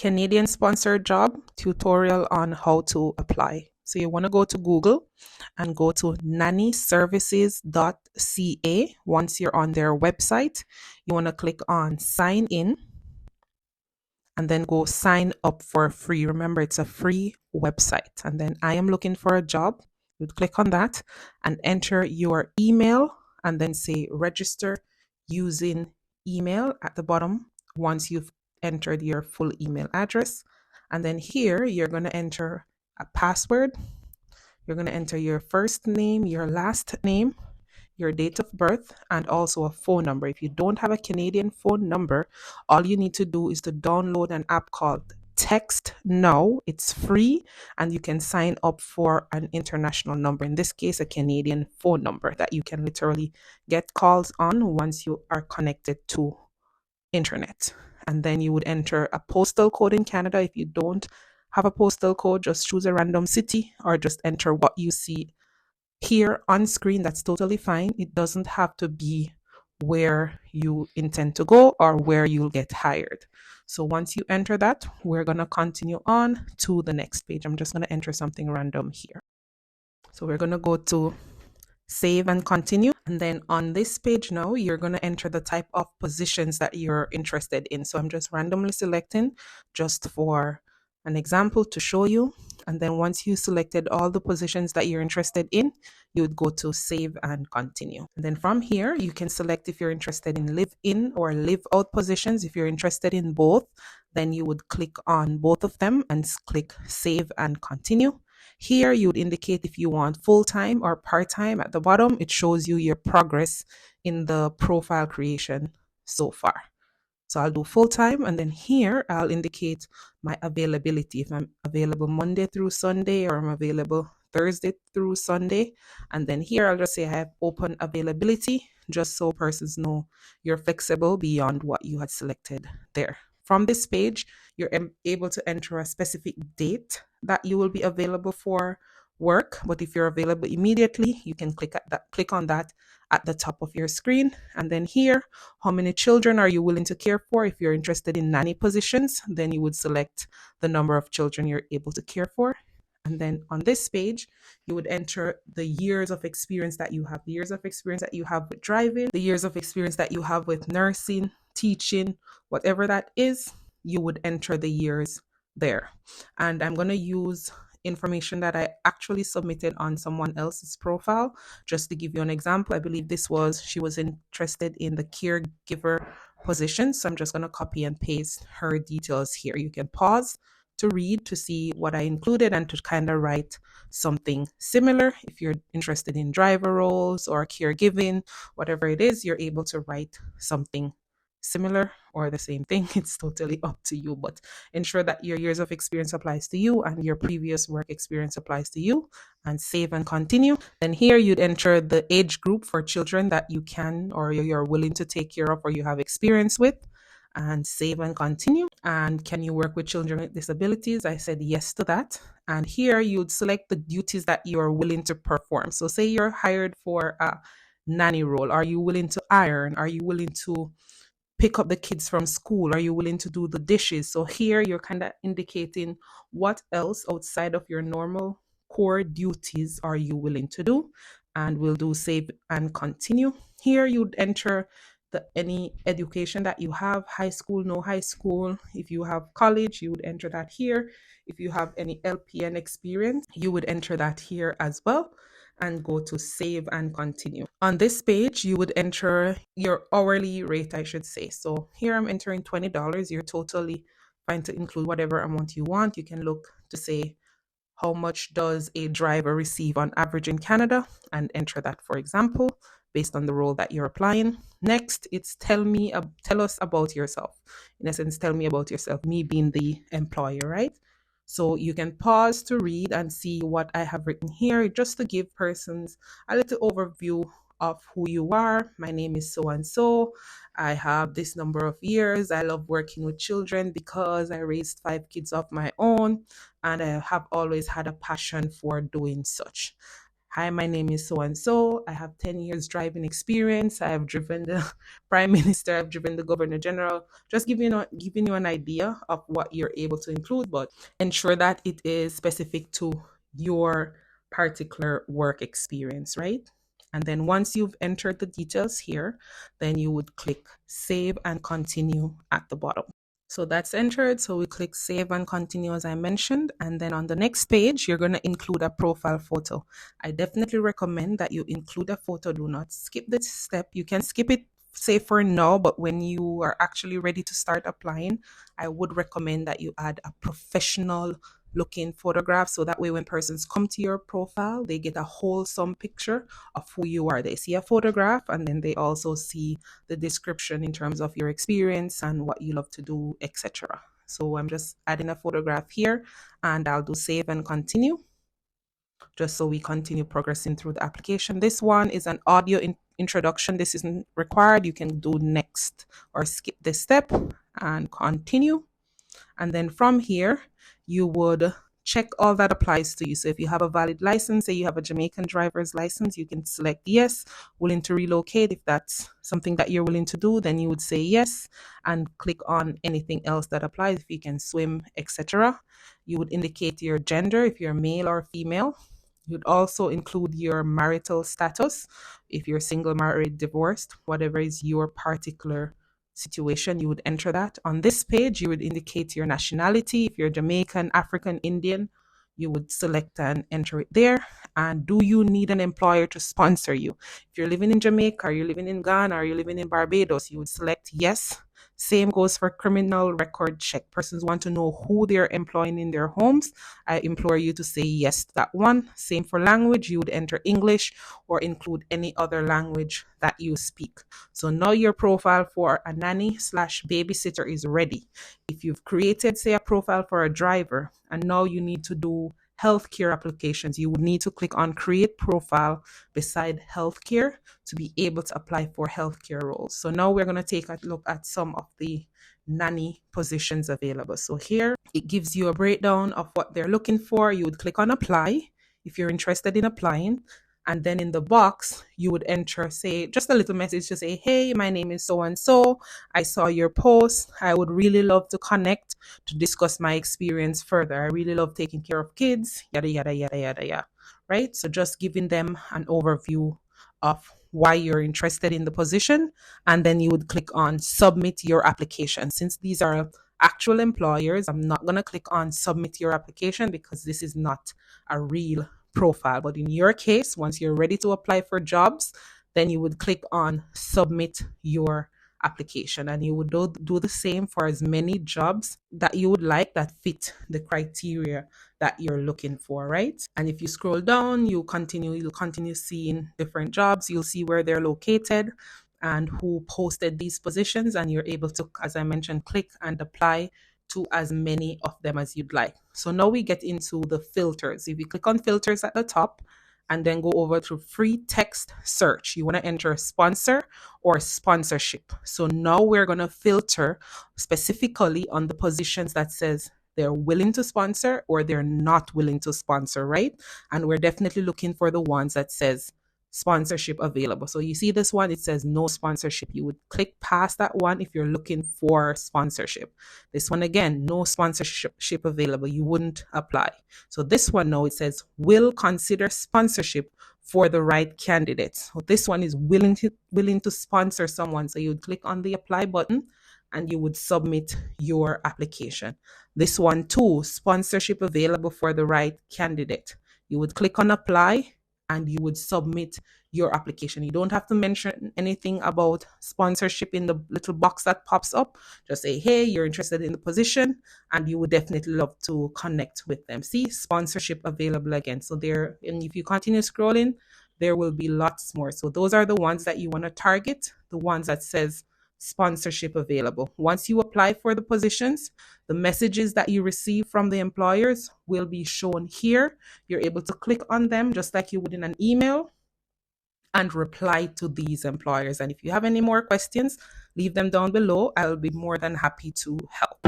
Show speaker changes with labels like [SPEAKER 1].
[SPEAKER 1] Canadian sponsored job tutorial on how to apply. So you want to go to Google and go to nannyservices.ca. Once you're on their website, you want to click on sign in and then go sign up for free. Remember, it's a free website. And then I am looking for a job. You'd click on that and enter your email and then say register using email at the bottom once you've entered your full email address. And then here you're going to enter a password. You're going to enter your first name, your last name, your date of birth, and also a phone number. If you don't have a Canadian phone number, all you need to do is to download an app called Text Now. It's free and you can sign up for an international number, in this case a Canadian phone number that you can literally get calls on once you are connected to internet. And then you would enter a postal code in Canada. If you don't have a postal code, just choose a random city or just enter what you see here on screen. That's totally fine. It doesn't have to be where you intend to go or where you'll get hired. So once you enter that, we're going to continue on to the next page. I'm just going to enter something random here. So we're going to go to save and continue. And then on this page now, you're going to enter the type of positions that you're interested in. So I'm just randomly selecting just for an example to show you. And then once you selected all the positions that you're interested in, you would go to save and continue. And then from here, you can select if you're interested in live in or live out positions. If you're interested in both, then you would click on both of them and click save and continue. Here you would indicate if you want full-time or part-time. At the bottom, it shows you your progress in the profile creation so far. So I'll do full-time, and then here I'll indicate my availability. If I'm available Monday through Sunday or I'm available Thursday through Sunday. And then here I'll just say I have open availability, just so persons know you're flexible beyond what you had selected there. From this page, you're able to enter a specific date that you will be available for work. But if you're available immediately, you can click on that at the top of your screen. And then here, how many children are you willing to care for? If you're interested in nanny positions, then you would select the number of children you're able to care for. And then on this page, you would enter the years of experience that you have, the years of experience that you have with driving, the years of experience that you have with nursing, teaching, whatever that is, you would enter the years there. And I'm going to use information that I actually submitted on someone else's profile. Just to give you an example, I believe she was interested in the caregiver position. So I'm just going to copy and paste her details here. You can pause to read to see what I included and to kind of write something similar. If you're interested in driver roles or caregiving, whatever it is, you're able to write something similar or the same thing. It's totally up to you, but ensure that your years of experience applies to you and your previous work experience applies to you, and save and continue. Then here you'd enter the age group for children that you can or you're willing to take care of or you have experience with, and save and continue. And can you work with children with disabilities? I said yes to that. And here you'd select the duties that you are willing to perform. So say you're hired for a nanny role. Are you willing to iron? Are you willing to pick up the kids from school? Are you willing to do the dishes? So here you're kind of indicating what else outside of your normal core duties are you willing to do. And we'll do save and continue. Here you'd enter any education that you have, high school, no high school. If you have college, you would enter that here. If you have any LPN experience, you would enter that here as well, and go to save and continue. On this page, you would enter your hourly rate, I should say. So here I'm entering $20. You're totally fine to include whatever amount you want. You can look to say how much does a driver receive on average in Canada and enter that, for example, based on the role that you're applying. Next, it's tell us about yourself. In essence, tell me about yourself, me being the employer, right? So you can pause to read and see what I have written here, just to give persons a little overview of who you are. My name is so-and-so. I have this number of years. I love working with children because I raised 5 kids of my own, and I have always had a passion for doing such. Hi, my name is so and so. I have 10 years driving experience. I have driven the Prime Minister, I've driven the Governor General. Just giving you an idea of what you're able to include, but ensure that it is specific to your particular work experience, right? And then once you've entered the details here, then you would click save and continue at the bottom. So that's entered. So we click save and continue as I mentioned. And then on the next page, you're going to include a profile photo. I definitely recommend that you include a photo. Do not skip this step. You can skip it, say for now, but when you are actually ready to start applying, I would recommend that you add a professional looking photograph, so that way when persons come to your profile, they get a wholesome picture of who you are. They see a photograph and then they also see the description in terms of your experience and what you love to do, etc. So I'm just adding a photograph here, and I'll do save and continue just so we continue progressing through the application. This one is an audio introduction. This isn't required. You can do next or skip this step and continue. And then from here, you would check all that applies to you. So if you have a valid license, say you have a Jamaican driver's license, you can select yes, willing to relocate. If that's something that you're willing to do, then you would say yes and click on anything else that applies. If you can swim, etc. You would indicate your gender, if you're male or female. You'd also include your marital status, if you're single, married, divorced, whatever is your particular situation, you would enter that. On this page, you would indicate your nationality. If you're Jamaican, African, Indian, you would select and enter it there. And do you need an employer to sponsor you? If you're living in Jamaica, or you're living in Ghana, or you're living in Barbados, you would select yes. Same goes for criminal record check. Persons want to know who they're employing in their homes. I implore you to say yes to that one. Same for language. You would enter English or include any other language that you speak. So now your profile for a nanny slash babysitter is ready. If you've created, say, a profile for a driver, and now you need to do healthcare applications, you would need to click on create profile beside healthcare to be able to apply for healthcare roles. So now we're going to take a look at some of the nanny positions available. So here it gives you a breakdown of what they're looking for. You would click on apply if you're interested in applying. And then in the box, you would enter, say, just a little message to say, hey, my name is so and so. I saw your post. I would really love to connect to discuss my experience further. I really love taking care of kids, yada, yada, yada, yada, yada. Right? So just giving them an overview of why you're interested in the position. And then you would click on submit your application. Since these are actual employers, I'm not going to click on submit your application because this is not a real profile. But in your case, once you're ready to apply for jobs, then you would click on submit your application, and you would do the same for as many jobs that you would like that fit the criteria that you're looking for, right? And if you scroll down, you'll continue seeing different jobs. You'll see where they're located and who posted these positions, and you're able to, as I mentioned, click and apply to as many of them as you'd like. So now we get into the filters. If you click on filters at the top and then go over to free text search, you want to enter sponsor or sponsorship. So now we're going to filter specifically on the positions that says they're willing to sponsor or they're not willing to sponsor, right? And we're definitely looking for the ones that says sponsorship available. So you see this one, it says no sponsorship. You would click past that one if you're looking for sponsorship. This one, again, no sponsorship available. You wouldn't apply. So this one, now it says will consider sponsorship for the right candidate. So this one is willing to sponsor someone. So you would click on the apply button and you would submit your application. This one too, sponsorship available for the right candidate. You would click on apply and you would submit your application. You don't have to mention anything about sponsorship in the little box that pops up. Just say, hey, you're interested in the position, and you would definitely love to connect with them. See, sponsorship available again. So there, and if you continue scrolling, there will be lots more. So those are the ones that you want to target, the ones that says sponsorship available. Once you apply for the positions, the messages that you receive from the employers will be shown here. You're able to click on them just like you would in an email and reply to these employers. And if you have any more questions, leave them down below. I'll be more than happy to help.